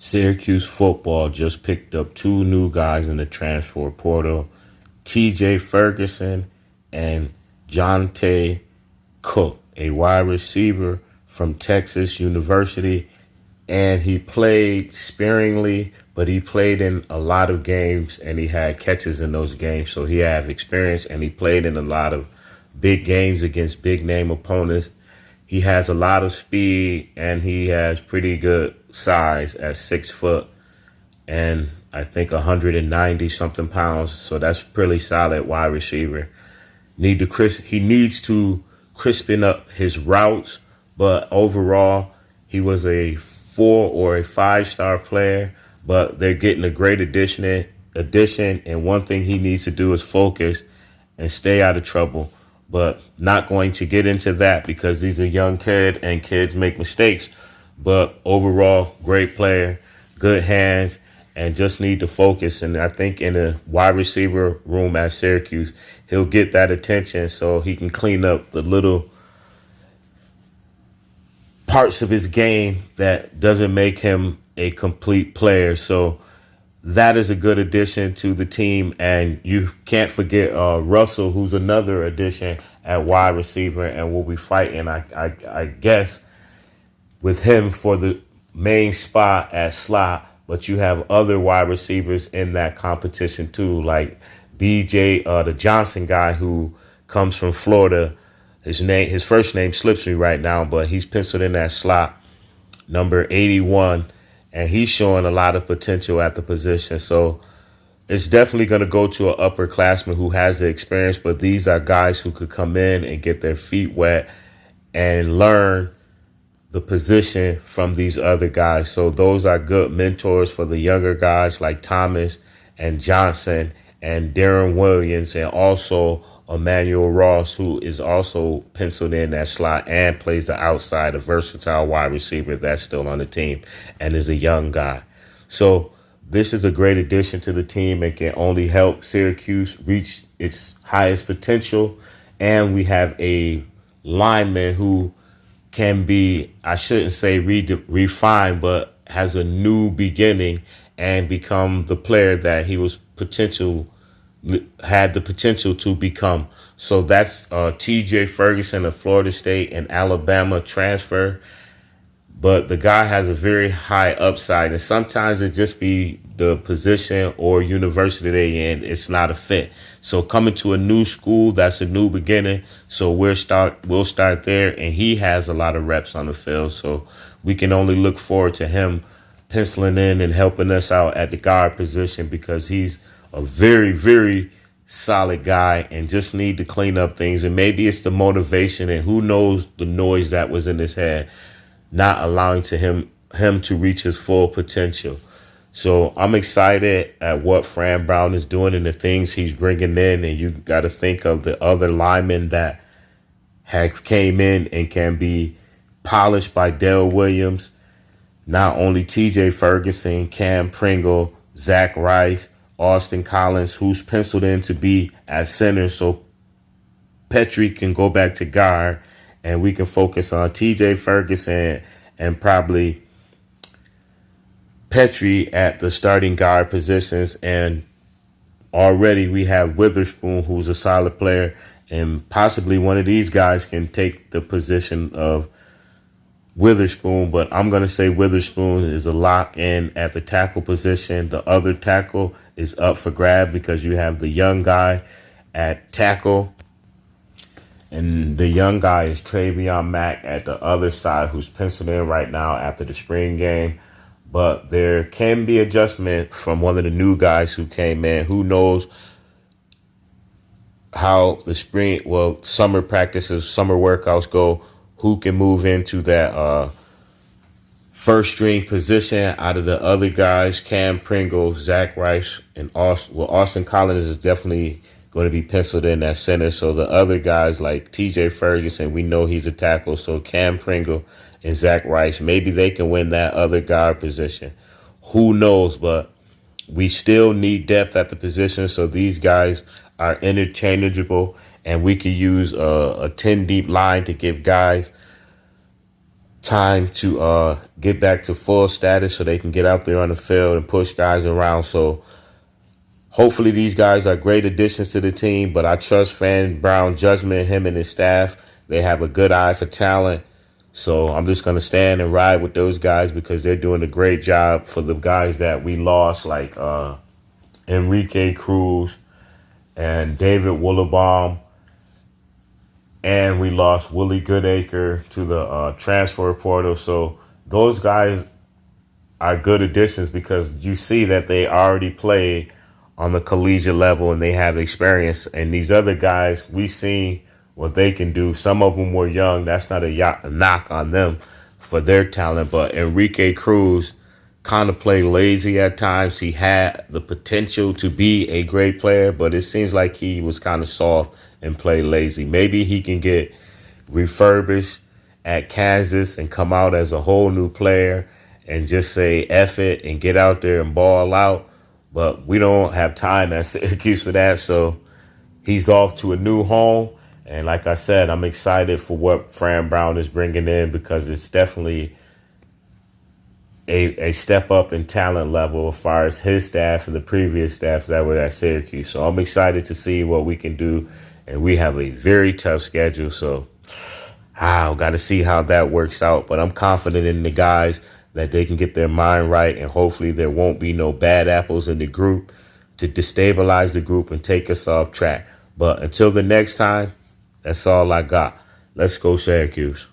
Syracuse football just picked up two new guys in the transfer portal, TJ Ferguson and Jonte Cook, a wide receiver from Texas University. And he played sparingly, but he played in a lot of games and he had catches in those games. So he had experience and he played in a lot of big games against big name opponents. He has a lot of speed and he has pretty good size at 6 foot and I think 190 something pounds. So that's pretty solid wide receiver. He needs to crispen up his routes, but overall he was a 4 or a 5-star player. But they're getting a great addition, and one thing he needs to do is focus and stay out of trouble. But not going to get into that because he's a young kid and kids make mistakes. But overall, great player, good hands, and just need to focus. And I think in the wide receiver room at Syracuse, he'll get that attention so he can clean up the little parts of his game that doesn't make him a complete player. So that is a good addition to the team. And you can't forget Russell, who's another addition at wide receiver and will be fighting, I guess, with him for the main spot at slot. But you have other wide receivers in that competition too, like BJ, the Johnson guy who comes from Florida. His first name slips me right now, but he's penciled in that slot, number 81, and he's showing a lot of potential at the position. So it's definitely going to go to an upperclassman who has the experience, but these are guys who could come in and get their feet wet and learn the position from these other guys. So those are good mentors for the younger guys like Thomas and Johnson and Darren Williams, and also Emmanuel Ross, who is also penciled in that slot and plays the outside, a versatile wide receiver that's still on the team and is a young guy. So this is a great addition to the team and can only help Syracuse reach its highest potential. And we have a lineman who can be, I shouldn't say refined, but has a new beginning and become the player that he had the potential to become. So that's TJ Ferguson of Florida State and Alabama transfer. But the guy has a very high upside, and sometimes it just be the position or university they in. It's not a fit. So coming to a new school, that's a new beginning. So we'll start there, and he has a lot of reps on the field. So we can only look forward to him penciling in and helping us out at the guard position because he's a very, very solid guy and just need to clean up things. And maybe it's the motivation and who knows the noise that was in his head, not allowing him to reach his full potential. So I'm excited at what Fran Brown is doing and the things he's bringing in. And you got to think of the other linemen that have came in and can be polished by Dale Williams. Not only TJ Ferguson, Cam Pringle, Zach Rice, Austin Collins, who's penciled in to be at center. So Petrie can go back to guard. And we can focus on TJ Ferguson and probably Petrie at the starting guard positions. And already we have Witherspoon, who's a solid player. And possibly one of these guys can take the position of Witherspoon. But I'm going to say Witherspoon is a lock in at the tackle position. The other tackle is up for grab because you have the young guy at tackle. And the young guy is Travion Mack at the other side, who's penciled in right now after the spring game. But there can be adjustment from one of the new guys who came in. Who knows how the summer practices, summer workouts go. Who can move into that first string position out of the other guys, Cam Pringle, Zach Rice, and Austin Collins is definitely going to be penciled in at center. So the other guys like TJ Ferguson, we know he's a tackle. So Cam Pringle and Zach Rice, maybe they can win that other guard position. Who knows? But we still need depth at the position. So these guys are interchangeable, and we could use a 10 deep line to give guys time to get back to full status so they can get out there on the field and push guys around. So hopefully these guys are great additions to the team, but I trust Fan Brown's judgment, him and his staff. They have a good eye for talent. So I'm just going to stand and ride with those guys because they're doing a great job. For the guys that we lost, like Enrique Cruz and David Woolabaum, and we lost Willie Goodacre to the transfer portal. So those guys are good additions because you see that they already play on the collegiate level and they have experience. And these other guys, we see what they can do. Some of them were young. That's not a knock on them for their talent. But Enrique Cruz kind of played lazy at times. He had the potential to be a great player, but it seems like he was kind of soft and played lazy. Maybe he can get refurbished at Kansas and come out as a whole new player and just say F it and get out there and ball out. But we don't have time at Syracuse for that. So he's off to a new home. And like I said, I'm excited for what Fran Brown is bringing in because it's definitely a step up in talent level as far as his staff and the previous staffs that were at Syracuse. So I'm excited to see what we can do. And we have a very tough schedule. So I've got to see how that works out. But I'm confident in the guys that they can get their mind right. And hopefully there won't be no bad apples in the group to destabilize the group and take us off track. But until the next time, that's all I got. Let's go Syracuse.